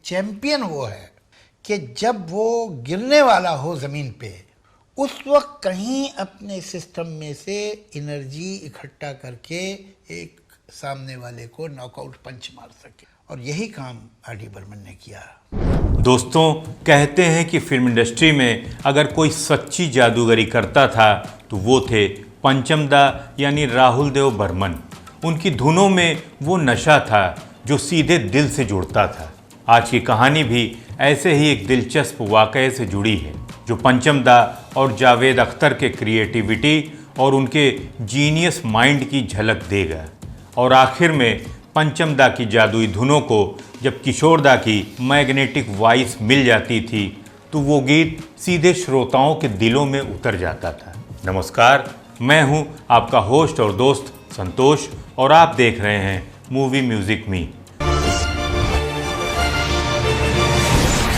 Champion वो है कि जब वो गिरने वाला हो ज़मीन पे, उस वक्त कहीं अपने सिस्टम में से एनर्जी इकट्ठा करके एक सामने वाले को नॉकआउट पंच मार सके, और यही काम आर.डी. बर्मन ने किया। दोस्तों, कहते हैं कि फिल्म इंडस्ट्री में अगर कोई सच्ची जादूगरी करता था तो वो थे पंचम दा यानी राहुल देव बर्मन। उनकी धुनों में वो नशा था जो सीधे दिल से जुड़ता था। आज की कहानी भी ऐसे ही एक दिलचस्प वाक़ये से जुड़ी है जो पंचम दा और जावेद अख्तर के क्रिएटिविटी और उनके जीनियस माइंड की झलक देगा। और आखिर में पंचम दा की जादुई धुनों को जब किशोर दा की मैग्नेटिक वॉइस मिल जाती थी तो वो गीत सीधे श्रोताओं के दिलों में उतर जाता था। नमस्कार, मैं हूं आपका होस्ट और दोस्त संतोष और आप देख रहे हैं मूवी म्यूजिक मी।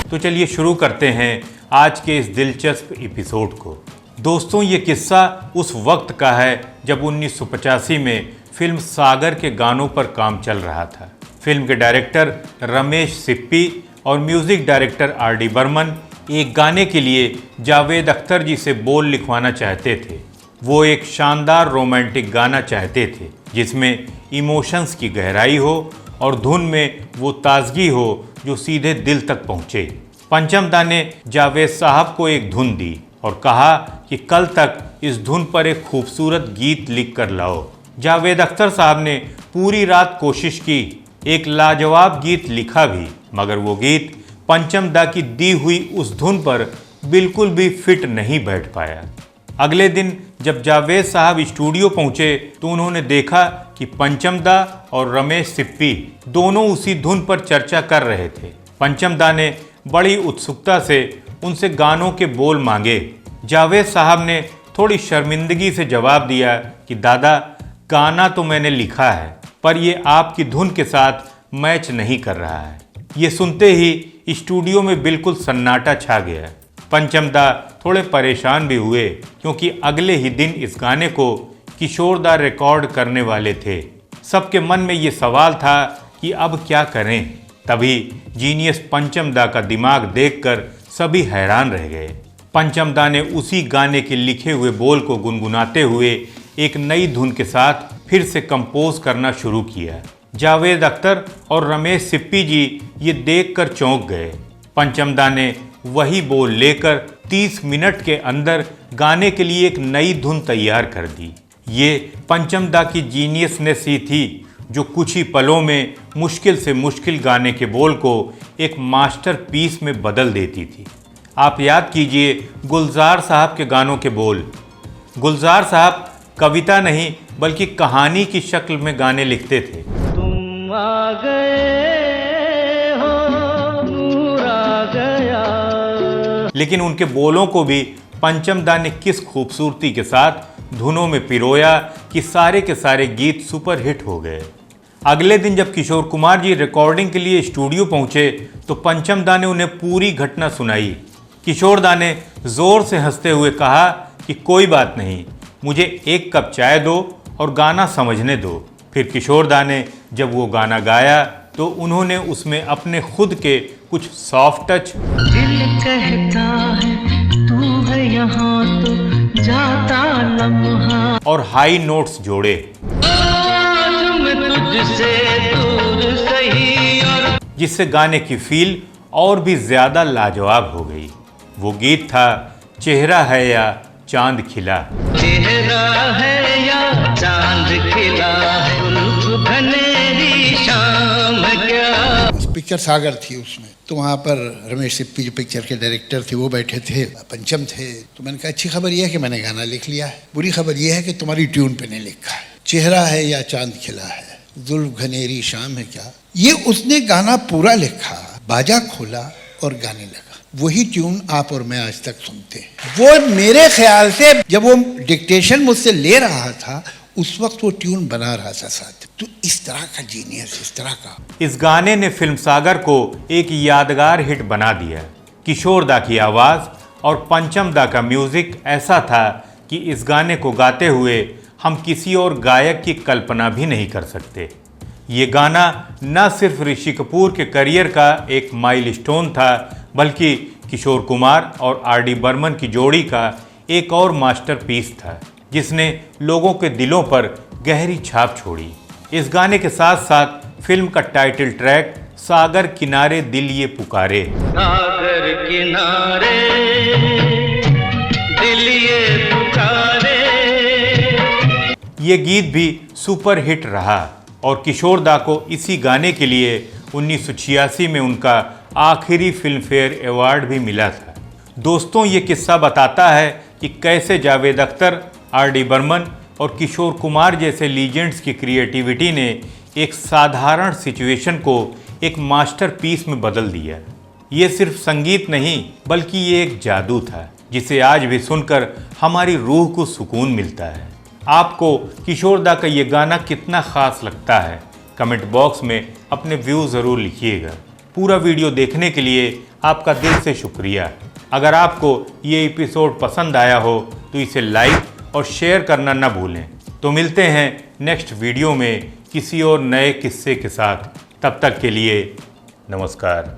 तो चलिए शुरू करते हैं आज के इस दिलचस्प एपिसोड को। दोस्तों, ये किस्सा उस वक्त का है जब 1985 में फिल्म सागर के गानों पर काम चल रहा था। फिल्म के डायरेक्टर रमेश सिप्पी और म्यूजिक डायरेक्टर आर.डी. बर्मन एक गाने के लिए जावेद अख्तर जी से बोल लिखवाना चाहते थे। वो एक शानदार रोमांटिक गाना चाहते थे जिसमें इमोशंस की गहराई हो और धुन में वो ताजगी हो जो सीधे दिल तक पहुँचे। पंचम दा ने जावेद साहब को एक धुन दी और कहा कि कल तक इस धुन पर एक खूबसूरत गीत लिख कर लाओ। जावेद अख्तर साहब ने पूरी रात कोशिश की, एक लाजवाब गीत लिखा भी, मगर वो गीत पंचम दा की दी हुई उस धुन पर बिल्कुल भी फिट नहीं बैठ पाया। अगले दिन जब जावेद साहब स्टूडियो पहुंचे तो उन्होंने देखा कि पंचम दा और रमेश सिप्पी दोनों उसी धुन पर चर्चा कर रहे थे। पंचम दा ने बड़ी उत्सुकता से उनसे गानों के बोल मांगे। जावेद साहब ने थोड़ी शर्मिंदगी से जवाब दिया कि दादा, गाना तो मैंने लिखा है पर ये आपकी धुन के साथ मैच नहीं कर रहा है। ये सुनते ही स्टूडियो में बिल्कुल सन्नाटा छा गया। पंचम दा थोड़े परेशान भी हुए क्योंकि अगले ही दिन इस गाने को किशोर दा रिकॉर्ड करने वाले थे। सबके मन में ये सवाल था कि अब क्या करें। तभी जीनियस पंचम दा का दिमाग देखकर सभी हैरान रह गए। पंचम दा ने उसी गाने के लिखे हुए बोल को गुनगुनाते हुए एक नई धुन के साथ फिर से कंपोज करना शुरू किया। जावेद अख्तर और रमेश सिप्पी जी ये देखकर चौंक गए। पंचम दा ने वही बोल लेकर 30 मिनट के अंदर गाने के लिए एक नई धुन तैयार कर दी। ये पंचम दा की जीनियसनेस ही थी जो कुछ ही पलों में मुश्किल से मुश्किल गाने के बोल को एक मास्टरपीस में बदल देती थी। आप याद कीजिए गुलजार साहब के गानों के बोल। गुलजार साहब कविता नहीं बल्कि कहानी की शक्ल में गाने लिखते थे। तुम आ गए हो, नूर आ गया। लेकिन उनके बोलों को भी पंचम दा ने किस खूबसूरती के साथ धुनों में पिरोया कि सारे के सारे गीत सुपरहिट हो गए। अगले दिन जब किशोर कुमार जी रिकॉर्डिंग के लिए स्टूडियो पहुंचे तो पंचम दा ने उन्हें पूरी घटना सुनाई। किशोर दा ने जोर से हंसते हुए कहा कि कोई बात नहीं, मुझे एक कप चाय दो और गाना समझने दो। फिर किशोर दा ने जब वो गाना गाया तो उन्होंने उसमें अपने खुद के कुछ सॉफ्ट टच, दिल कहता है तू है यहाँ तो जाता लम्हा, और हाई नोट्स जोड़े तुझसे दूर सही, और जिससे गाने की फील और भी ज्यादा लाजवाब हो गई। वो गीत था चेहरा है या चांद खिला। चेहरा है या चांद खिला, उल्फ घनेरी शाम क्या। पिक्चर सागर थी उसमें, तो वहाँ पर रमेश सिप्पी जो पिक्चर के डायरेक्टर थे वो बैठे थे, पंचम थे। तो मैंने कहा अच्छी खबर यह है कि मैंने गाना लिख लिया है, बुरी खबर यह है कि तुम्हारी ट्यून पे नहीं लिखा है। चेहरा है या चांद खिला है, जुल्फ घनेरी शाम है क्या। ये उसने गाना पूरा लिखा, बाजा खोला और गाने लगा। वही ट्यून आप और मैं आज तक सुनते हैं। वो मेरे ख्याल से जब वो डिक्टेशन मुझसे ले रहा था उस वक्त वो ट्यून बना रहा था साथ। तो इस तरह का जीनियस, इस तरह का। इस गाने ने फिल्म सागर को एक यादगार हिट बना दिया। किशोर दा की आवाज़ और पंचम दा का म्यूजिक ऐसा था कि इस गाने को गाते हुए हम किसी और गायक की कल्पना भी नहीं कर सकते। ये गाना न सिर्फ ऋषि कपूर के करियर का एक माइलस्टोन था, बल्कि किशोर कुमार और आर.डी. बर्मन की जोड़ी का एक और मास्टरपीस था, जिसने लोगों के दिलों पर गहरी छाप छोड़ी। इस गाने के साथ साथ फिल्म का टाइटल ट्रैक सागर किनारे दिल ये पुकारे, सागर किनारे दिल ये पुकारे, ये गीत भी सुपर हिट रहा और किशोर दा को इसी गाने के लिए 1986 में उनका आखिरी फिल्म फेयर अवार्ड भी मिला था। दोस्तों, ये किस्सा बताता है कि कैसे जावेद अख्तर, आर.डी. बर्मन और किशोर कुमार जैसे लीजेंड्स की क्रिएटिविटी ने एक साधारण सिचुएशन को एक मास्टरपीस में बदल दिया। ये सिर्फ संगीत नहीं, बल्कि ये एक जादू था जिसे आज भी सुनकर हमारी रूह को सुकून मिलता है। आपको किशोर दा का ये गाना कितना ख़ास लगता है, कमेंट बॉक्स में अपने व्यू ज़रूर लिखिएगा। पूरा वीडियो देखने के लिए आपका दिल से शुक्रिया। अगर आपको ये एपिसोड पसंद आया हो तो इसे लाइक और शेयर करना ना भूलें। तो मिलते हैं नेक्स्ट वीडियो में किसी और नए किस्से के साथ। तब तक के लिए नमस्कार।